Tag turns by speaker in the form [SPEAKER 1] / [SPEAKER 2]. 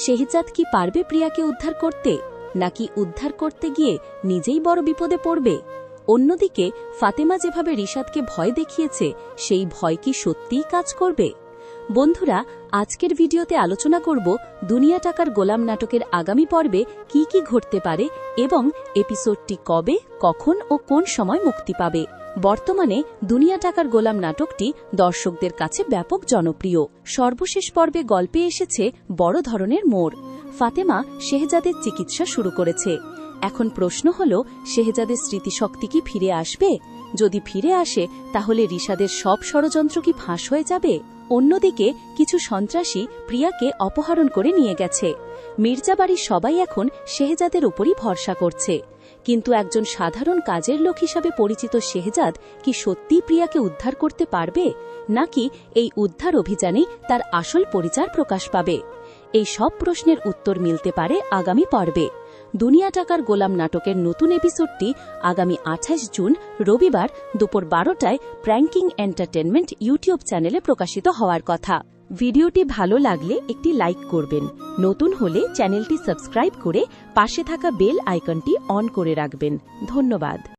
[SPEAKER 1] শেহজাদ কি পারবে প্রিয়াকে উদ্ধার করতে, নাকি উদ্ধার করতে গিয়ে নিজেই বড় বিপদে পড়বে? অন্যদিকে ফাতেমা যেভাবে রিশাদকে ভয় দেখিয়েছে, সেই ভয় কি সত্যিই কাজ করবে? বন্ধুরা, আজকের ভিডিওতে আলোচনা করব দুনিয়া টাকার গোলাম নাটকের আগামী পর্বে কি কি ঘটতে পারে এবং এপিসোডটি কবে, কখন ও কোন সময় মুক্তি পাবে। বর্তমানে দুনিয়া টাকার গোলাম নাটকটি দর্শকদের কাছে ব্যাপক জনপ্রিয়। সর্বশেষ পর্বে গল্পে এসেছে বড় ধরনের মোড়। ফাতেমা শেহজাদের চিকিৎসা শুরু করেছে। এখন প্রশ্ন হল, শেহজাদের স্মৃতিশক্তি কি ফিরে আসবে? যদি ফিরে আসে, তাহলে রিশাদের সব ষড়যন্ত্র কি ফাঁস হয়ে যাবে? অন্যদিকে কিছু সন্ত্রাসী প্রিয়াকে অপহরণ করে নিয়ে গেছে। মির্জা বাড়ির সবাই এখন শেহজাদের উপরই ভরসা করছে। কিন্তু একজন সাধারণ কাজের লোক হিসাবে পরিচিত শেহজাদ কি সত্যিই প্রিয়াকে উদ্ধার করতে পারবে, নাকি এই উদ্ধার অভিযানেই তার আসল পরিচয় প্রকাশ পাবে? এই সব প্রশ্নের উত্তর মিলতে পারে আগামী পর্বে। দুনিয়া টাকার গোলাম নাটকের নতুন এপিসোডটি আগামী 28 জুন রবিবার দুপুর 12টায় প্র্যাঙ্কিং এন্টারটেনমেন্ট ইউটিউব চ্যানেলে প্রকাশিত হওয়ার কথা। ভিডিওটি ভালো লাগলে একটি লাইক করবেন। নতুন হলে চ্যানেলটি সাবস্ক্রাইব করে পাশে থাকা বেল আইকনটি অন করে রাখবেন। ধন্যবাদ।